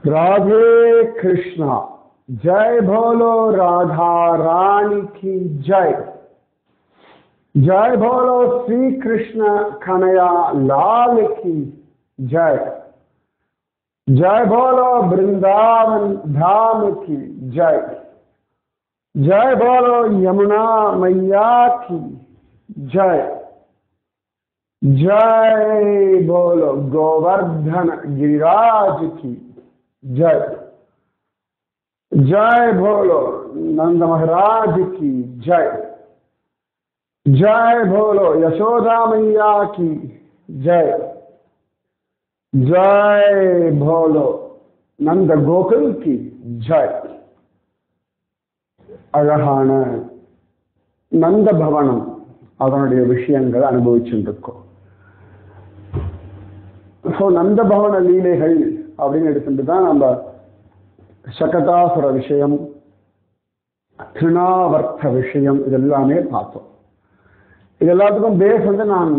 राधे कृष्णा। जय बोलो राधा रानी की जय। जय बोलो श्री कृष्ण कन्हैया लाल की जय। जय बोलो वृंदावन धाम की जय। जय बोलो यमुना मैया की जय। जय बोलो गोवर्धन गिरिराज की जय। जय बोलो नंद महाराज की जय। जय बोलो यशोदा मैया की जय। जय बोलो नंद गोकुल की जय। அழகான நந்த பவனம் அதனுடைய விஷயங்களை அனுபவிச்சுருக்கோம். நந்த பவன லீலைகள் அப்படின்னு எடுத்துட்டு தான் நம்ம சகதாசுர விஷயம், திருநாவர்த்த விஷயம் இதெல்லாமே பார்த்தோம். இது எல்லாத்துக்கும் பேஸ் வந்து நான்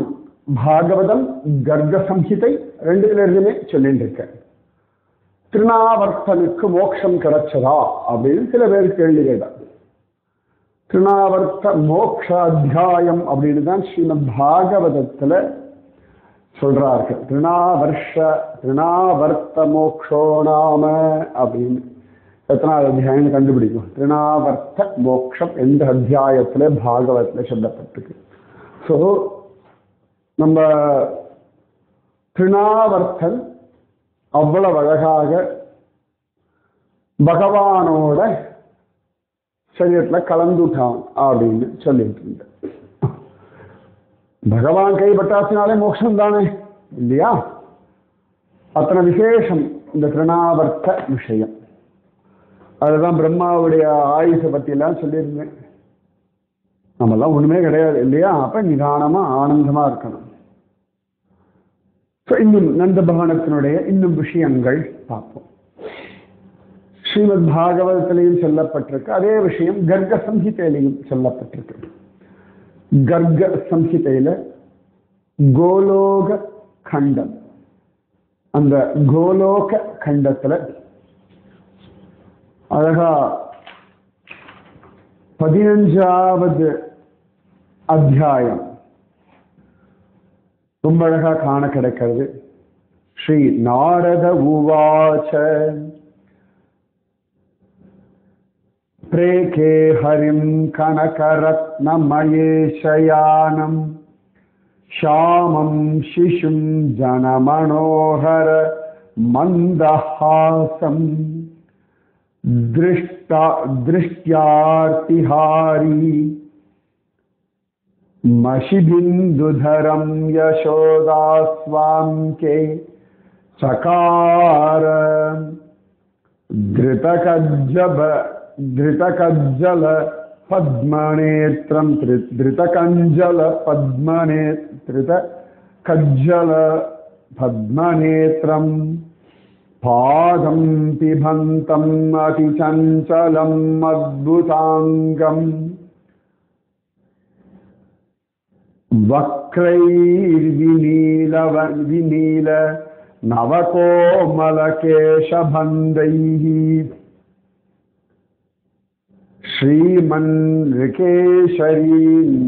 பாகவதம் கர்க சம்ஹிதை ரெண்டுமே சொல்லிட்டு இருக்கேன். திருநாவர்த்தனுக்கு மோட்சம் கிடைச்சதா அப்படின்னு சில பேர் கேள்வி கேட்டார். திருநாவர்த்த மோக்ஷ அத்தியாயம் அப்படின்னு தான் ஸ்ரீமத் பாகவதத்துல சொல்றார்கள். திருநாவர்த்த மோக்ஷோ நாம அப்படின்னு எத்தனாவது அத்தியாயம் கண்டுபிடிக்கும். திருநாவர்த்த மோக்ஷம் எந்த அத்தியாயத்துல பாகவத்துல சொல்லப்பட்டிருக்கு. ஸோ நம்ம திருநாவர்த்தன் அவ்வளவு அழகாக பகவானோட சரீரத்துல கலந்துட்டான் அப்படின்னு சொல்லிட்டு இருந்த. பகவான் கைப்பட்டாசினாலே மோட்சம் தானே இல்லையா? அத்தனை விசேஷம் இந்த திருநாவர்த்த விஷயம். அதுதான் பிரம்மாவுடைய ஆயுசை பத்தி எல்லாம் சொல்லியிருந்தேன். நம்மெல்லாம் ஒண்ணுமே கிடையாது இல்லையா? அப்ப நிதானமா ஆனந்தமா இருக்கணும். இன்னும் நந்த பகவானத்தினுடைய இன்னும் விஷயங்கள் பார்ப்போம். ஸ்ரீமத் பாகவதத்திலையும் சொல்லப்பட்டிருக்கு. அதே விஷயம் கர்க சம்ஹிதையிலையும் சொல்லப்பட்டிருக்கு. கர்க சம்ஹிதையில கோலோக கண்டம், அந்த கோலோக கண்டத்துல அழகா 15வது அத்தியாயம் ரொம்ப அழகா காண கிடைக்கிறது. ஸ்ரீ நாரத உவாச்ச பிரேகே ஹரிம் கனகரத்னமயே சயானம் ஷாமம் சிசும் ஜனமனோஹர மந்தஹாசம் திருஷ்டியார்த்திஹாரி மஷிபிந்துதரம் யசோதாஸ்வாம்கே சகார धृतकज्जल पद्मनेत्रं धृतकञ्जल पद्मनेत्रं पादं पिबन्तम् अतिचञ्चलम् अद्भुताङ्गम् वक्रैर्विनील नवकोमलकेशबन्धैः श्रीमन्ऋकेशरी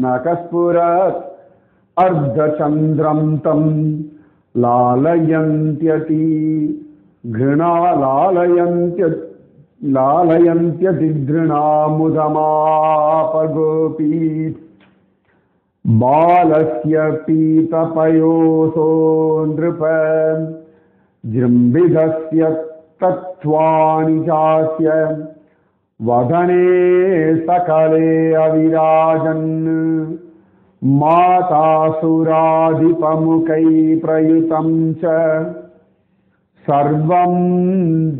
नकस्फुरत् अर्धचन्द्रं तं लालयन्त्यति घृणालालयन्त्यतिघृणामुदमापगोपी बालस्य पीतपयोसो नृप जृम्बिधस्य तत्त्वानि चास्य वदने सकले अविराजन् मातासुराधिपमुखै प्रयुतं च सर्वं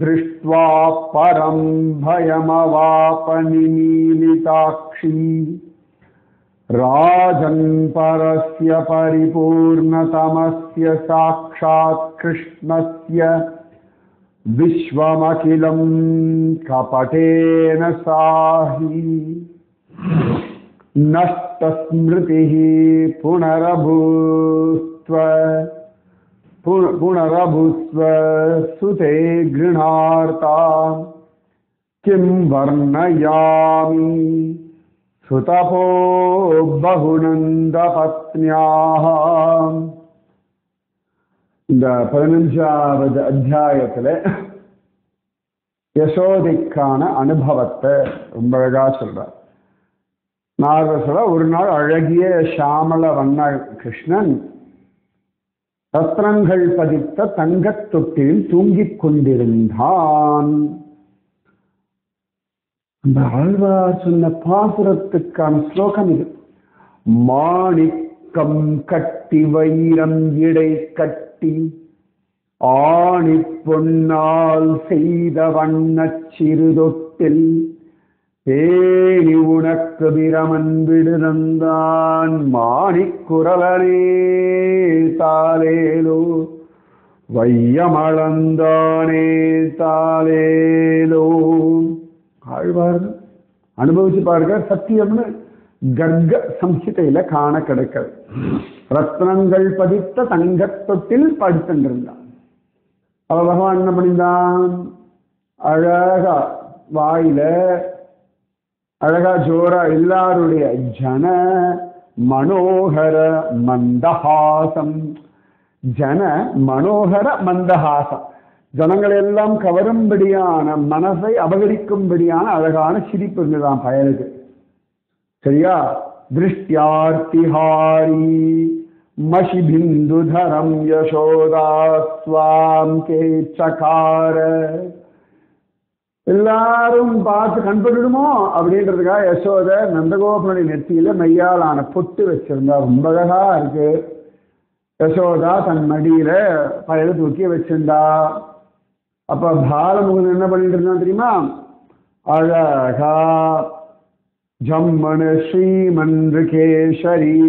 दृष्ट्वा परं भयमवापनिमीलिताक्षी राजन् परस्य परिपूर्णतमस्य साक्षात् कृष्णस्य विश्वमखिलं कपटेन साहि नष्टस्मृतिः पुनरभूत्व புனரபுஸ்வ சுதே கிருணார்த்தாம் கிம் வர்ணயாமி சுதபோ பகுநந்த பத்னியாம். இந்த 15வது அத்தியாயத்துல யசோதைக்கான அனுபவத்தை ரொம்ப அழகா சொல்றார். நாரதர் சொல்ற, ஒரு நாள் அழகிய ஷாமல வண்ண கிருஷ்ணன் ரத்னங்கள் பதித்த தங்கத் தொட்டில் தூங்கிக் கொண்டிருந்தான். அந்த ஆழ்வார் சொன்ன பாசுரத்துக்கான ஸ்லோகம் இது. மாணிக்கம் கட்டி வைரம் இடை கட்டி ஆணி பொன்னால் செய்த வண்ணச் சிறுதொட்டில் பேணி உனக்கு பிரமன் விடுதந்தான் மாணிக்குரலனே தாலேலோ வையமளந்தானே தாலேலோ. ஆழ்வார் அனுபவிச்சு பாருங்க. சத்தியம்னு கர்க சம்ஹிதையில காண கிடைக்கிறது. ரத்னங்கள் பதித்த தங்கத் தொட்டில் படுத்திருந்தான். அவ பகவான் என்ன பண்ணிந்தான்? அழகா வாயில அழகா ஜோரா எல்லாருடைய ஜன மனோகர மந்தஹாசம். ஜன மனோகர மந்தஹாசம், ஜனங்களை எல்லாம் கவரும்படியான, மனசை அபகரிக்கும்படியான அழகான சிரிப்பு இருந்துதான் பயலுக்கு. சரியா? திருஷ்டியார்த்திஹாரி மஷிபிந்துதரம் யசோதா ஸ்வாம் கேச்சகார. எல்லாரும் பார்த்து கண்பட்டுடுமோ அப்படின்றதுக்காக யசோத நந்தகோபனுடைய நெத்தியில மையாலான பொட்டு வச்சிருந்தா. ரொம்ப அழகா இருக்கு. யசோதா தன் மடியில பயல தூக்கி வச்சிருந்தா. அப்ப பாலமுகன் என்ன பண்ணிட்டு இருந்தான் தெரியுமா? அழகா ஜம்மனு ஸ்ரீமன்று கேசரி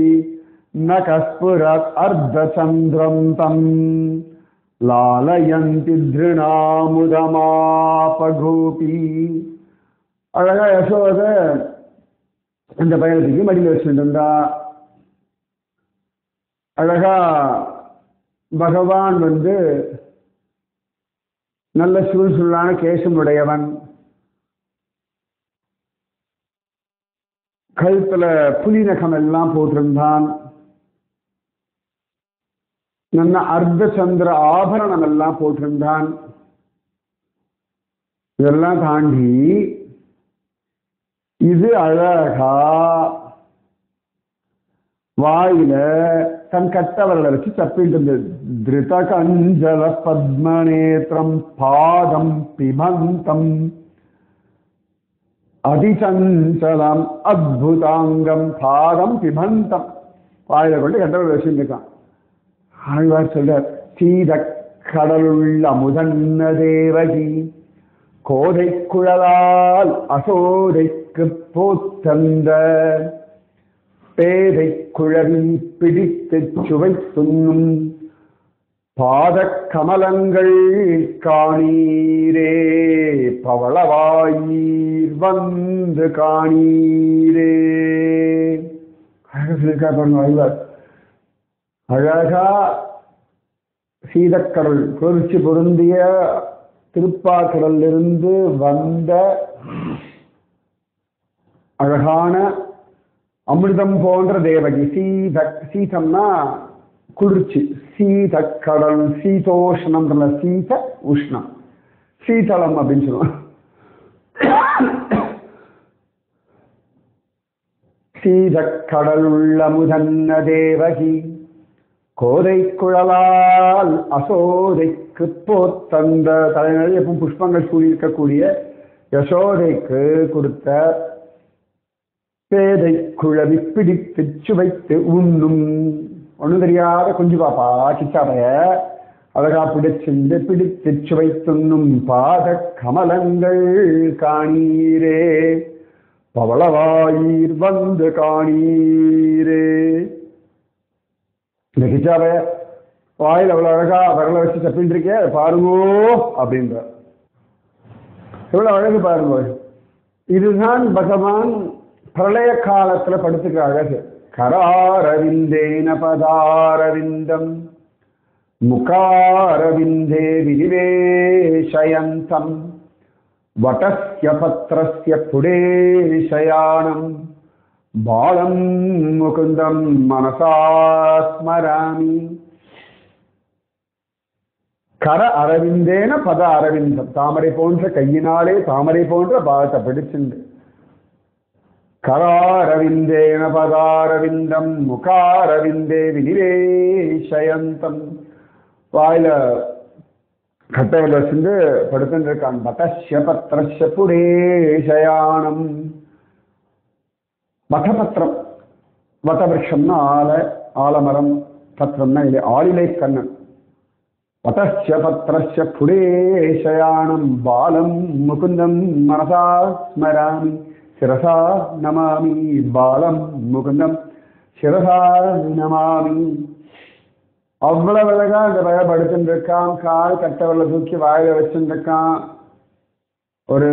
நகஸ்புரத் அர்த்தச்சந்திரம் தம் லாலயந்தி திருநாமுதமாபகோபி. அழகா யசோத அந்த பயணத்துக்கு மடியில் வச்சுட்டு இருந்தா. அழகா பகவான் நல்ல சுருளான கேசம் உடையவன். கழுத்துல புலி நகம் எல்லாம் போட்டிருந்தான். நல்ல அர்த்த சந்திர ஆபரணம் எல்லாம் போட்டிருந்தான். இதெல்லாம் தாண்டி இது அழகா வாயில தன் கட்டவரலை வச்சு தப்பிட்டு இருந்தது. திருத கஞ்சல பத்மநேத்திரம் பாதம் பிபந்தம் அதிசஞ்சலம் அத்புதாங்கம் பாதம் பிபந்தம். வாயில கொண்டு கட்டவரலை வச்சுருக்கான். ஆழ்வார் சொல்றார், சீத கடலுள்ள முதன்ன தேவகி கோதை குழலால் அசோதைக்கு போத்தந்த பேதை குழவி பிடித்து சுவை துண்ணும் பாத கமலங்கள் காணீரே பவளவாயீர் வந்து காணீரே. ஆழ்வார் அழகா சீதக்கடல் குளிர்ச்சி பொருந்திய திருப்பாக்கடலிருந்து வந்த அழகான அமிர்தம் போன்ற தேவகி. சீதம்னா குளிர்ச்சி. சீதக்கடல் சீதோஷ்ணம், சீத உஷ்ணம், சீதளம் அப்படின்னு சொல்லுவாங்க. சீதக்கடல் உள்ள முதன்ன தேவகி கோதை குழலால் அசோதைக்கு போத்தந்த. தலைநகரில் எப்பவும் புஷ்பங்கள் சூழியிருக்கக்கூடிய யசோதைக்கு கொடுத்த பேதை குழவி பிடித்து சுவைத்து உண்ணும். ஒன்றும் தெரியாத குஞ்சு பாப்பா சிச்சாபைய அழகா பிடிச்சிருந்து பிடித்து சுவைத்துண்ணும் பாத கமலங்கள் காணீரே பவளவாயீர் வந்து காணீரே. இந்த கிச்சாபைய வாயில் அவ்வளவு அழகா வரல வச்சு தப்பின்னு இருக்கே பாருங்கோ அப்படின்ற. எவ்வளவு அழகு பாருங்க. இதுதான் பகவான் பிரளய காலத்துல படுத்துக்கிற அழகு. கராரவிந்தேன பதாரவிந்தம் முகாரவிந்தே விரிவேஷயந்தம் வடஸ்ய பத்ரஸ்ய புடேஷயானம் பாலம் முகுந்தம் மனசா ஸ்மராமி. கர அரவிந்தேன பத அரவிந்தம், தாமரை போன்ற கையினாலே தாமரை போன்ற பாதத்தை பிடிச்சுண்டு கராரவிந்தேன பதாரவிந்தம் முகாரவிந்தே வினிவேஷயந்தம், வாயில கட்டையில் வச்சுட்டு படுத்துட்டு இருக்கான். பதஸ்ய பத்ரஸ்ய புடேஷயானம், வடபத்திரம், வடவிருஷம்னா ஆலமரம், பத்திரம்னா இது ஆளிலை கண்ணன். வடஸ்ய பத்ரஸ்ய புடேஷயானம் பாலம் முகுந்தம் மனசா ஸ்மராமி சிரசா நமாமி. பாலம் முகுந்தம் சிரசா நமாமி. அவ்வளவு அழகா அந்த பய படுத்துட்டு இருக்கான். கால் கட்டவரில் தூக்கி வாயில வச்சுட்டு இருக்கான். ஒரு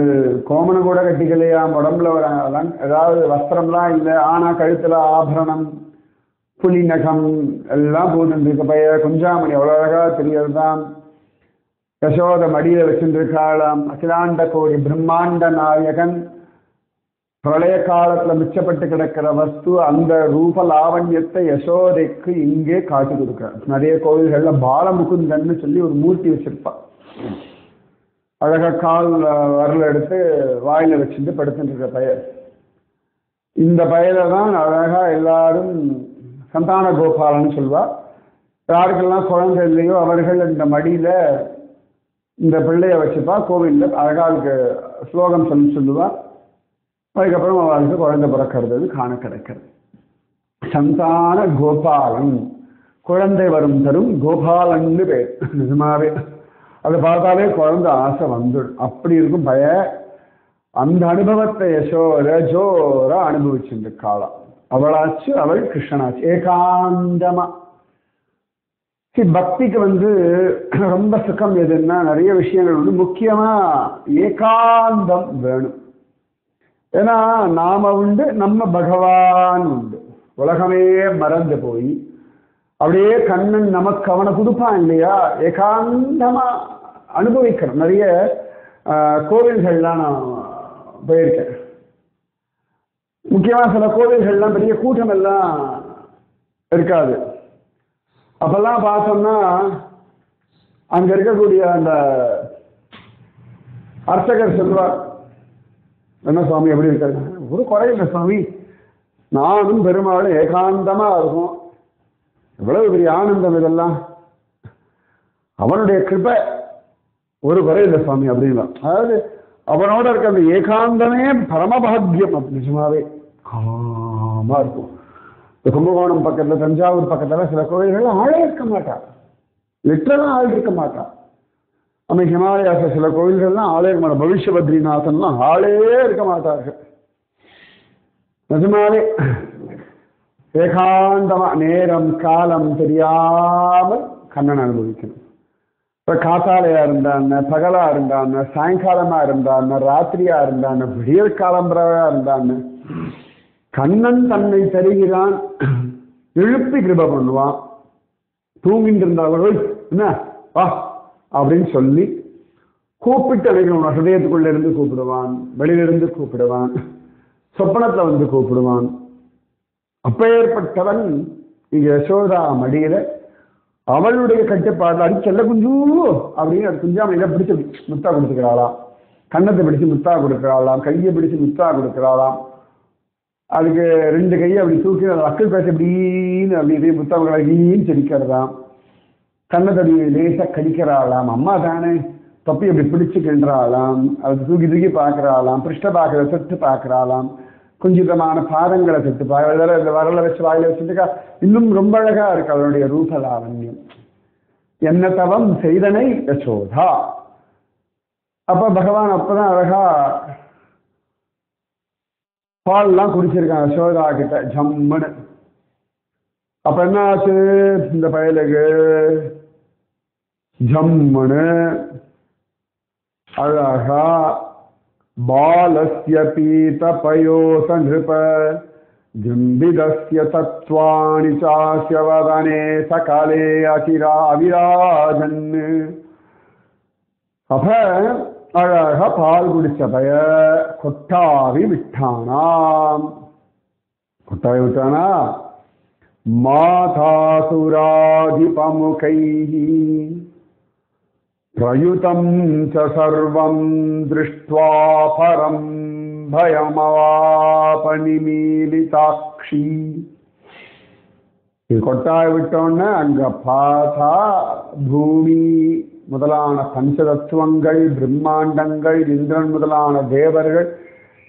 கோமணம் கூட கட்டிக்கலையா, உடம்புல ஒரு ஏதாவது வஸ்திரம்லாம் இல்லை. ஆனா கழுத்துல ஆபரணம், புலி நகம் எல்லாம் போட்டு இருக்க பைய. குஞ்சாமணி அவ்வளோ அழகா தெரியறதுதான். யசோத மடியில வச்சுட்டு இருக்காளாம். அகிலாண்ட கோடி பிரம்மாண்ட நாயகன், பிரளய காலத்துல மிச்சப்பட்டு கிடக்கிற வஸ்து, அந்த ரூப லாவண்யத்தை யசோதைக்கு இங்கே காட்டி கொடுக்கிறார். நிறைய கோவில்கள்ல பாலமுகுந்தன்னு சொல்லி ஒரு மூர்த்தி வச்சிருப்பான். அழகா கால் வரல எடுத்து வாயில வச்சுட்டு படுத்துட்டு இருக்க பையன். இந்த பையில தான் அழகா எல்லாரும் சந்தான கோபாலன்னு சொல்வா. யாருக்கெல்லாம் குழந்தை இல்லையோ அவர்கள் இந்த மடியில இந்த பிள்ளைய வச்சுப்பா. கோவில்ல அழகாவுக்கு ஸ்லோகம் சொல்லுவா. அதுக்கப்புறம் அவளுக்கு குழந்தை பிறக்கிறது காண கிடைக்கிறது. சந்தான கோபாலன், குழந்தை வரும் தரும் கோபாலன்னு பேர். நிஜமாவே அதை பார்த்தாலே குழந்தை ஆசை வந்துடும். அப்படி இருக்கும் பய. அந்த அனுபவத்தை யசோத ஜோர அனுபவிச்சுட்டு காலம். அவளாச்சு அவள் கிருஷ்ணனாச்சு. ஏகாந்தமா. பக்திக்கு ரொம்ப சுகம் எதுன்னா நிறைய விஷயங்கள் முக்கியமா ஏகாந்தம் வேணும். ஏன்னா நாம உண்டு, நம்ம பகவான் உண்டு. உலகமே மறந்து போய் அப்படியே கண்ணன் நமக்கு அவனை கொடுப்பான் இல்லையா. ஏகாந்தமா அனுபவிக்கிறோம். நிறைய கோவில்கள்லாம் நான் போயிருக்கேன். முக்கியமா சில கோவில்கள்லாம் பெரிய கூட்டம் எல்லாம் இருக்காது. அப்பெல்லாம் பார்த்தோம்னா அங்க இருக்கக்கூடிய அந்த அர்ச்சகர் சொல்வார், என்ன சுவாமி எப்படி இருக்காரு? ஒரு குறையில்லை சுவாமி, நானும் பெருமாளும் ஏகாந்தமா இருக்கும். எவ்வளவு பெரிய ஆனந்தம் இதெல்லாம், அவனுடைய கிருபை, ஒரு குறையில்லை சுவாமி அப்படின்னா. அதாவது அவனோட இருக்க அந்த ஏகாந்தமே பரமபாகியம். நிஜமாவே காமா இருக்கும். இந்த கும்பகோணம் பக்கத்துல, தஞ்சாவூர் பக்கத்துல சில கோயில்கள் ஆளே இருக்க மாட்டா. லிட்டரலா ஆள் இருக்க மாட்டா. நம்ம ஹிமாலயாச சில கோயில்கள்லாம் ஆளே இருக்க மாட்டா. பவிஷ்ய பத்ரிநாதன்லாம் ஆளே இருக்க மாட்டார்கள். நிஜமாவே ஏகாந்தமா நேரம் காலம் தெரியாமல் கண்ணன் அனுபவிக்கணும். இப்ப காத்தாலையா இருந்தான்னு, பகலா இருந்தான்னு, சாயங்காலமா இருந்தான்னு, ராத்திரியா இருந்தான்னு, விடியற் காலம்பரவா இருந்தான்னு கண்ணன் தன்னை தருகிறான். எழுப்பி கிருப பண்ணுவான். தூங்கிட்டு இருந்தாலும் என்ன வா அப்படின்னு சொல்லி கூப்பிட்டு அழைக்கணும். ஹிருதயத்துக்குள்ள இருந்து கூப்பிடுவான், வெளியிலிருந்து கூப்பிடுவான், சொப்பனத்துல கூப்பிடுவான். அப்பேற்பட்டவன் இங்க யசோதா மடியில அவளுடைய கட்டுப்பாடு அடி செல்ல குஞ்சு அப்படின்னு அது குஞ்சாமணியில பிடிச்சு முத்தா கொடுத்துக்கிறாளாம். கண்ணத்தை பிடிச்சு முத்தா கொடுக்கிறாளாம். கையை பிடிச்சு முத்தா கொடுக்கிறாளாம். அதுக்கு ரெண்டு கையை அப்படி தூக்கி அக்கள் பேச எப்படின்னு அப்படி முத்தாமீன்னு செடிக்கிறதாம். கண்ணத்தை லேசா கடிக்கிறாளாம். அம்மா தானே தொப்பி அப்படி பிடிச்சுக்கின்றாளாம். அது தூக்கி தூக்கி பார்க்கறாளாம். பிருஷ்ட பார்க்கற தொட்டு பார்க்கறாளாம். குஞ்சிதமான பாதங்களை தொட்டு பார்க்க இந்த வரல வச்சு வாயில வச்சுட்டுக்கா. இன்னும் ரொம்ப அழகா இருக்கு அவளுடைய ரூபலாவண்யம். என்ன தவம் செய்தனை யசோதா. அப்ப பகவான் அப்பதான் அழகா பால்லாம் குடிச்சிருக்கான் யசோதா கிட்ட ஜம்முன்னு. அப்ப என்ன ஆச்சு இந்த பயலுக்கு? ஜம்முன்னு அழகா பாலஸ்ய பீத பயோச நிருப ஜம்பிதஸ்ய தத்வானி சாஸ்ய வதனே சகலே அகிரா அவிராஜன். அப்ப அழகா பால் குடிச்ச பய கொட்டாவி விட்டானாம். கொட்டாவி விட்டானா மாதாசுராதிபமுகைஹி பிரயுதம் ச சர்வம் திருஷ்ட்வா பரம் பயமவாபனிமீலிதாட்சி. இது கொட்டாய் விட்டோன்னு அங்க பார்த்தா பூமி முதலான பஞ்சதத்துவங்கள், பிரம்மாண்டங்கள், இந்திரன் முதலான தேவர்கள்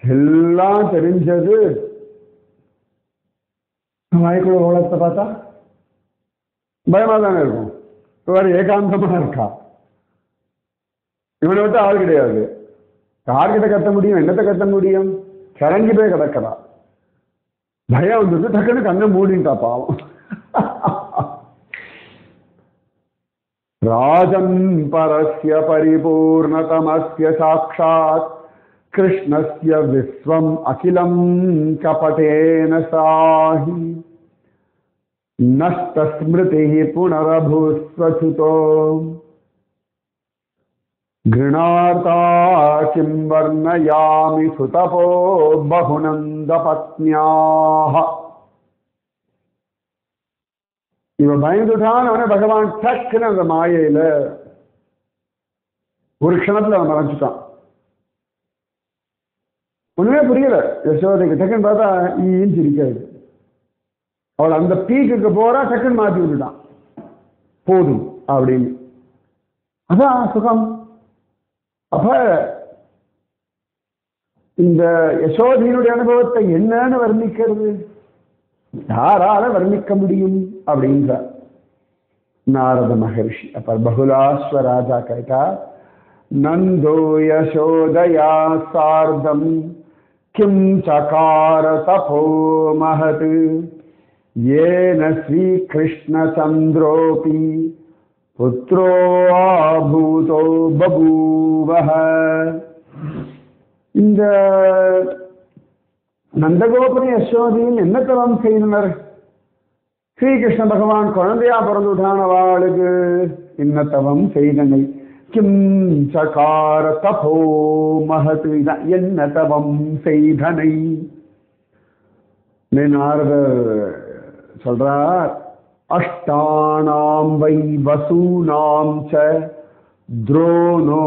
எல்லாம் தெரிஞ்சது. வாய்க்குள்ள உலகத்தை பார்த்தா பயமா தானே இருக்கும். வேற ஏகாந்தமா இருக்கா, இவனை விட்டு ஆள் கிடையாது. யார்கிட்ட கத்த முடியும், என்னத்தை கத்த முடியும்? கரங்கி போய் கிடக்கிறா. பயம் வந்து டக்குன்னு கண்ணை மூடிட்டா பாவம். ராஜன் பரஸ்ய பரிபூர்ணதமஸ்ய சாக்ஷாத் கிருஷ்ணஸ்ய விஸ்வம் அகிலம் கபடேன சாஹி நஷ்ட ஸ்மிருதி புனரபூஸ்வசுதோ கிருணார்த்தா கிம் வர்ணயாமி சுதபோ பகுநந்த பத்னியாக. இவன் பயந்துட்டான். அவனே பகவான் டக்குன்னு அந்த மாயையில ஒரு க்ஷணத்துல அவன் மறைஞ்சிட்டான். ஒண்ணுமே புரியல யசோதைக்கு. டக்குன்னு பார்த்தா ஈன்னு சிரிக்காது. அவள் அந்த பீக்குக்கு போறா, டக்குன்னு மாத்தி விட்டுட்டான். போதும் அப்படின்னு. அதான் சுகம். அப்ப இந்த யசோதையினுடைய அனுபவத்தை என்னன்னு வர்ணிக்கிறது? யாரால வர்ணிக்க முடியும் அப்படின்ற நாரத மகர்ஷி. அப்ப பகுலாஸ்வ ராஜா கேட்டா, நந்தோ யசோதயா சார்தம் கிம் சகார தபோ மஹத் ஏன ஸ்ரீ கிருஷ்ண சந்திரோபி புத்ரோ ஆபூதோ பபூவஹ. இந்த நந்தகோபுரம் யசோதையும் என்ன தவம் செய்தனர்? ஸ்ரீகிருஷ்ண பகவான் குழந்தையா பிறந்துட்டானவாளுக்கு என்ன தவம் செய்தனை? கிம் சகார தபோ மஹத், என்ன தவம் செய்தனை? நாரதர் சொல்றார், அஷ்டானாம் வை வசூனாம் ச துரோணோ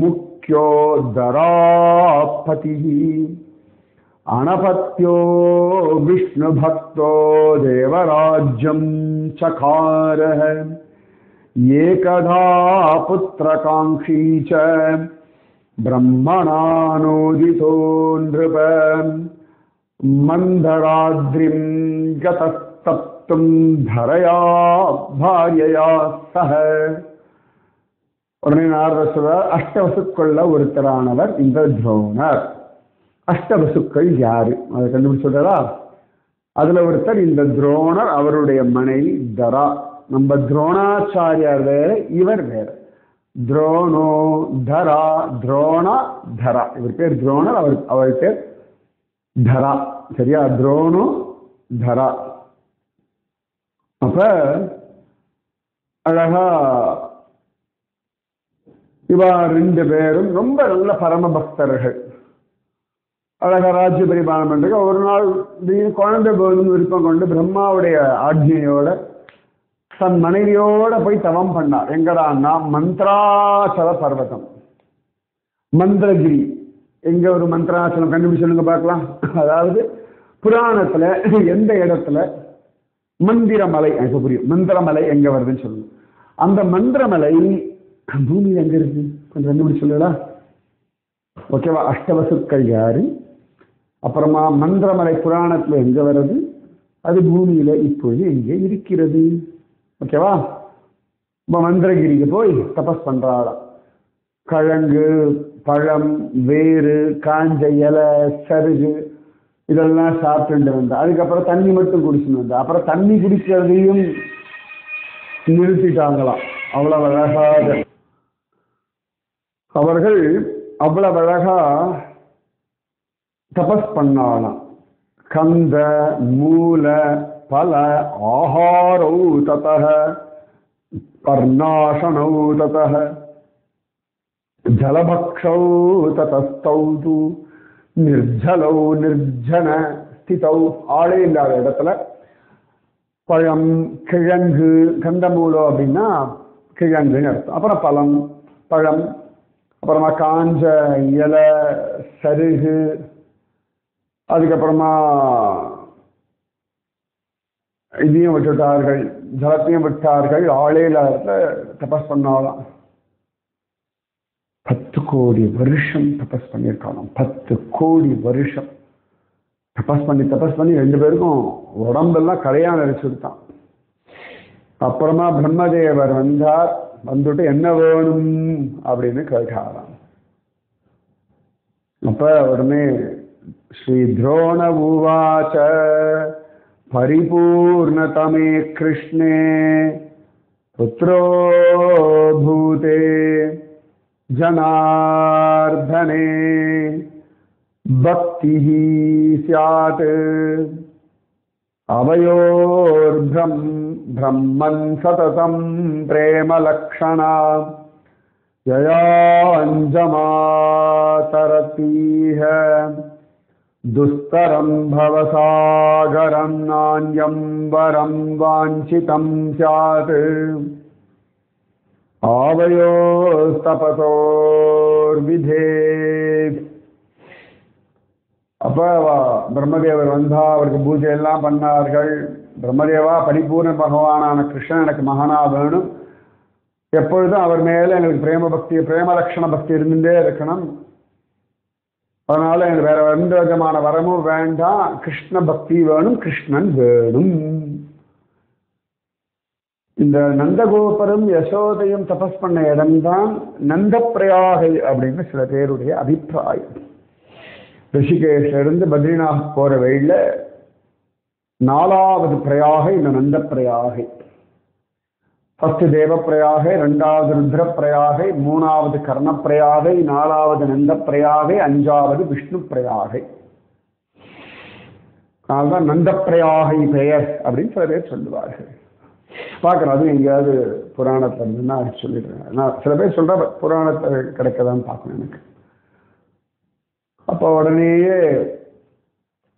முக்கியோ தராபதி அனபத்யோ விஷ்ணு பக்தோ தேவராஜ்யம் சகார ஏகதா புத்திரகாங்க்ஷீ ச பிரம்மணானோதிதோ நிருப மந்தராத்ரிம் கதஸ்தப்தும் தரயா பாரியயா சஹ. உடனே நாரதர் சொல்றார், அஷ்டவசுக்குள்ள ஒருத்தரானவர் இந்த துரோணர். அஷ்டவசுக்கள் யாரு அதை கண்டுபிடிச்சு சொல்றா. அதுல ஒருத்தர் இந்த துரோணர், அவருடைய மனைவி தரா. நம்ம துரோணாச்சாரியார் வேற, இவர் வேற. துரோணோ தரா, துரோணா தரா. இவர் பேர் துரோணர், அவர் பேர் தரா. சரியா? துரோணோ தரா. அப்ப அழகா இவா ரெண்டு பேரும் ரொம்ப நல்ல பரம பக்தர்கள். அழகா ராஜ்ய பரிபாலனம் பண்றது. ஒரு நாள் குழந்தை போதும் விருப்பம் கொண்டு பிரம்மாவுடைய ஆக்ஞையோட தன் மனைவியோட போய் தவம் பண்ணார். எங்கடான்னா மந்திராச்சல பர்வதம், மந்திரகிரி. எங்க ஒரு மந்திராச்சலம் கண்டுபிடிச்சு சொல்லுங்க பார்க்கலாம். அதாவது புராணத்துல எந்த இடத்துல மந்திரமலை, எனக்கு புரியும் மந்திரமலை எங்க வருதுன்னு சொல்லுங்க. அந்த மந்திரமலை பூமியில் எங்க இருக்கு கொஞ்சம் கண்டுபிடிச்சு சொல்லலாம். ஓகேவா? அஷ்டவசுக்கள் யாரு, அப்புறமா மந்திரமலை புராணத்துல எங்க வருது, அது பூமியில இப்பொழுது எங்கே இருக்கிறது. ஓகேவா? இப்ப மந்திரகிரிக்கு போய் தபஸ் பண்றாளாம். கிழங்கு, பழம், வேறு, காஞ்ச இலை, சருகு இதெல்லாம் சாப்பிட்டு வந்தா. அதுக்கப்புறம் தண்ணி மட்டும் குடிச்சுன்னு வந்தா. அப்புறம் தண்ணி குடிக்கிறதையும் நிறுத்திட்டாங்களாம். அவ்வளவு அழகாக அவர்கள் அவ்வளவு அழகா தபஸ் பண்ணாலாம். கந்த மூல பல ஆஹாரௌ ததஹ பர்ணாசனௌ ததஹ ஜலபக்ஷௌ ததஸ்தௌ து நிர்ஜலௌ நிர்ஜன ஸ்திதௌ. ஆளே இல்லாத இடத்துல பழம் கிழங்கு, கந்தமூலம் அப்படின்னா கிழங்குன்னு அர்த்தம். அப்புறம் பழம் பழம், அப்புறமா காஞ்ச இலை சருகு, அதுக்கப்புறமா இதையும் விட்டுட்டார்கள், ஜலத்தையும் விட்டார்கள். ஆளே இல்லாத இடத்துல தபஸ் பண்ணாலாம். 10 கோடி வருஷம் தபஸ் பண்ணியிருக்காங்க. 10 கோடி வருஷம் தபஸ் பண்ணி 2 பேருக்கும் உடம்பெல்லாம் கரையான் அரைச்சுட்டான். அப்புறமா பிரம்மதேவர் வந்தார். வந்துட்டு என்ன வேணும் அப்படின்னு கேட்டாராம். அப்ப உடனே ஸ்ரீ துரோண உவாச்ச பரிபூர்ணதமே கிருஷ்ணே புத்ரோ பூதே ஜனார்தனே பக்தி ஸ்யாத் அவயோர் பிரம்மன் சததம் பிரேம லக்ஷணா யயாஞ்சமாதரதீஹ துஸ்தரம் பவசாகரம் நான்யம் வரம் வாஞ்சிதம் ஸ்யாத் ஆவயோஸ்தபசோர் விதே. அப்ப பிரம்மதேவர் வந்தா, அவருக்கு பூஜை எல்லாம் பண்ணார்கள். பிரம்மதேவா, பரிபூர்ண பகவானான கிருஷ்ணன் எனக்கு மகனா வேணும். எப்பொழுதும் அவர் மேல எங்களுக்கு பிரேம லட்சண பக்தி இருந்துட்டே இருக்கணும். அதனால எனக்கு வேற எந்த விதமான வரமும் வேண்டாம், கிருஷ்ண பக்தி வேணும், கிருஷ்ணன் வேணும். இந்த நந்தகோபுரம் யசோதையும் தபஸ் பண்ண இடம்தான் நந்த பிரயாகை அப்படின்னு சில பேருடைய அபிப்பிராயம். ரிஷிகேஷ்ல இருந்து பத்ரிநாத் போற வழியில 4வது பிரயாகை இந்த நந்த பிரயாகை. ஃபர்ஸ்ட் தேவ பிரயாகை, 2வது ருத்ர பிரயாகை, 3வது கர்ண பிரயாகை, 4வது நந்த பிரயாகை, 5வது விஷ்ணு பிரயாகை. அதனால்தான் நந்த பிரயாகை பெயர் அப்படின்னு சில பேர் சொல்லுவார்கள். பார்க்கணும், அது எங்கேயாவது புராணத்தில் இருந்துன்னா சொல்லிடுறேன். நான் சில பேர் சொல்ற புராணத்தை கிடைக்கதான் பார்க்கணும் எனக்கு. அப்போ உடனேயே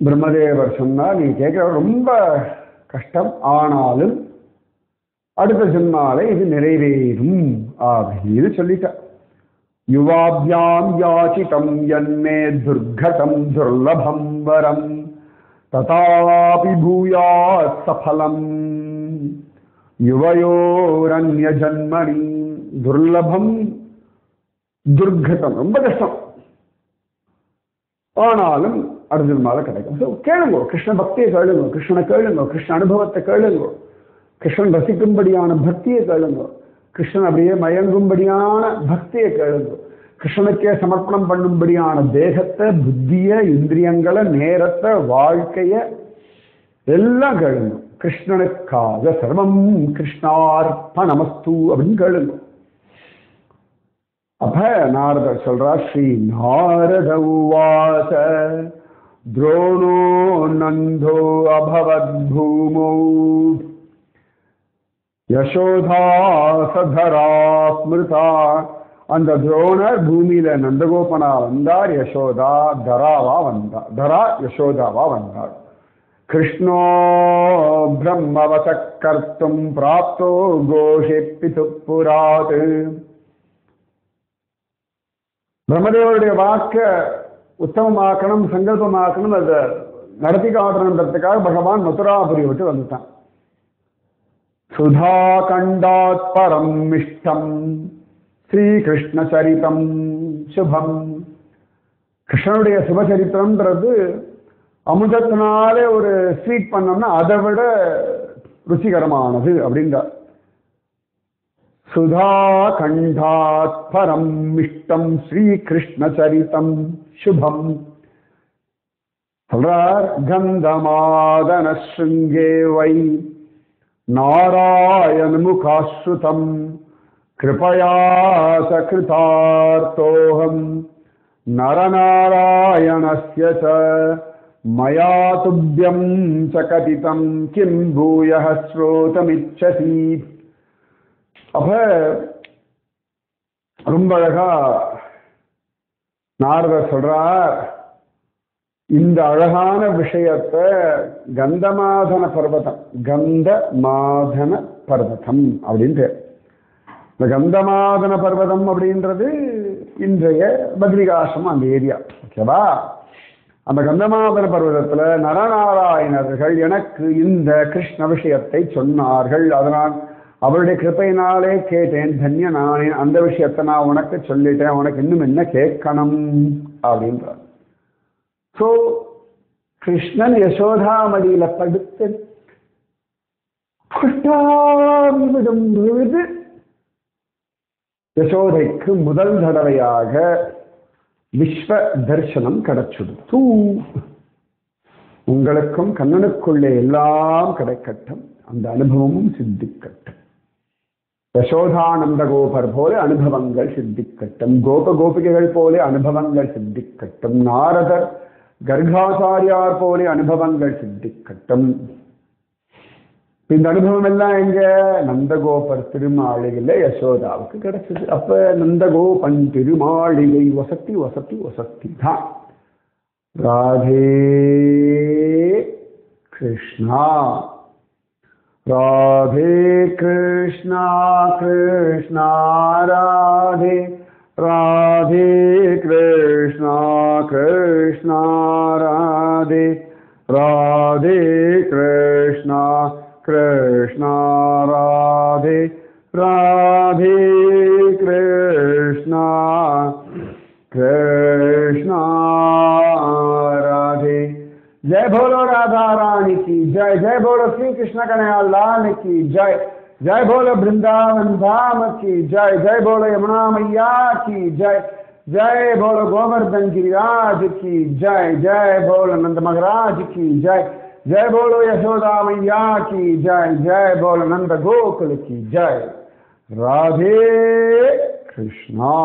பிரம்மதேவர் சொன்னார், நீ கேட்கிற ரொம்ப கஷ்டம், ஆனாலும் அடுத்த ஜென்மாலை இது நிறைவேறும் அப்படின்னு சொல்லிட்டார். யுவாபியாம் யாச்சிதம் யன்மே துர்கடம் துர்லபம் வரம் ததாபி பூயாத் சஃபலம் யுவயோரன்ய ஜன்மணி. துர்லபம் துர்கடம், ரொம்ப கஷ்டம், ஆனாலும் அர்ஜுன் கிடைக்கும். கேளுங்க, கிருஷ்ண பக்தியை கேளுங்க, கிருஷ்ணனை கேளுங்க, கிருஷ்ண அனுபவத்தை கேளுங்க, கிருஷ்ணன் ரசிக்கும்படியான பக்தியை கேளுங்க, கிருஷ்ணன் அப்படியே மயங்கும்படியான பக்தியை கேளுங்க, கிருஷ்ணனுக்கே சமர்ப்பணம் பண்ணும்படியான தேகத்தை, புத்திய, இந்திரியங்களை, நேரத்தை, வாழ்க்கைய எல்லாம் கேளுங்க. கிருஷ்ணனுக்காக சர்வம் கிருஷ்ணார்ப்பணமஸ்து அப்படின்னு கேளுங்க. அப்ப நாரதர் சொல்றார், ஸ்ரீ நாரத உவாச துரோணோ நந்தோ அபவத் பூமோ யசோதா சதரா ஸ்மிருதா. அந்த துரோணர் பூமியில நந்தகோபனா வந்தார், யசோதா தராவா வந்தார், தரா யசோதாவா வந்தார். கிருஷ்ணோ பிரம்மவச கர்த்தும் பிராப்தோ கோஷே பிது புராத். பிரம்மதேவருடைய வாக்க உத்தமமாக்கணும், சங்கல்பமாக்கணும், அதை நடத்தி காட்டணுன்றதுக்காக பகவான் மதுராபுரி விட்டு வந்துட்டான். சுதா கண்டாத் பரம் மிஷ்டம் ஸ்ரீகிருஷ்ண சரிதம் சுபம். கிருஷ்ணனுடைய சுபச்சரித்திரம்ன்றது அமுதத்தினாலே ஒரு ஸ்வீட் பண்ணோம்னா அதை விட ருச்சிகரமானது அப்படின்றார். சுதா கண்டாத் பரம் மிஷ்டம் ஸ்ரீகிருஷ்ண சரிதம் சுபம். சொல்றார், கந்தமாதன ஸ்ருங்கே வை நாராயண முகாஸ்ருதம் கிருபயா சகிருதார்த்தோகம் நரநாராயணஸ்ய ச மயா துப்யம் சகதிதம் கிம் பூயः ஸ்ரோதமிச்சசி. அப்ப ரொம்ப அழகா நாரதர் சொல்றார், இந்த அழகான விஷயத்தை கந்தமாதன பர்வதம், கந்தமாதன பர்வதம் அப்படின்ட்டு. இந்த கந்தமாதன பர்வதம் அப்படின்றது இன்றைய பத்ரிகாசிரமம், அந்த ஏரியா. ஓகேவா? அந்த கந்தமாதன பர்வதத்துல நரநாராயணர்கள் எனக்கு இந்த கிருஷ்ண விஷயத்தை சொன்னார்கள். அதனால் அவருடைய கிருப்பையினாலே கேட்டேன், தன்ய நானே. அந்த விஷயத்தை நான் உனக்கு சொல்லிட்டேன், உனக்கு இன்னும் என்ன கேட்கணும் அப்படின்றார். ஸோ கிருஷ்ணன் யசோதாமடியில படுத்து விடும் பொழுது யசோதைக்கு முதல் தடவையாக விஸ்வ தரிசனம் கிடைச்சுடுத்து. உங்களுக்கும் கண்ணனுக்குள்ளே எல்லாம் கிடைக்கட்டும், அந்த அனுபவமும் சித்திக்கட்டும். யசோதானந்த கோபர் போல அனுபவங்கள் சித்திக்கட்டும், கோப கோபிகைகள் போல அனுபவங்கள் சித்திக்கட்டும், நாரதர் கர்காச்சாரியார் போல அனுபவங்கள் சித்திக்கட்டும். இந்த அனுபவம் எல்லாம் எங்க? நந்தகோபர் திருமாளிகையில யசோதாவுக்கு கிடைச்சது. அப்ப நந்தகோபன் திருமாளிகை வசதி வசதி வசதி தான். ராதே கிருஷ்ணா ராதே கிருஷ்ணா கிருஷ்ணா ராதே ராதே கிருஷ்ணா கிருஷ்ணா ராதே ராதே கிருஷ்ணா கிருஷ்ணா ராதே ராதே கிருஷ்ணா கிருஷ்ணா ராதே. जय बोलो राधा रानी की जय, जय बोलो श्री कृष्ण कन्हैया लाल की जय, जय बोलो वृंदावन धाम की जय, जय बोलो यमुना मैया की जय, जय बोलो गोवर्धन गिरिराज की जय, जय बोलो नंद महाराज की जय, जय बोलो यशोदा मैया की जय, जय बोलो नंद गोकुल की जय. राधे कृष्णा.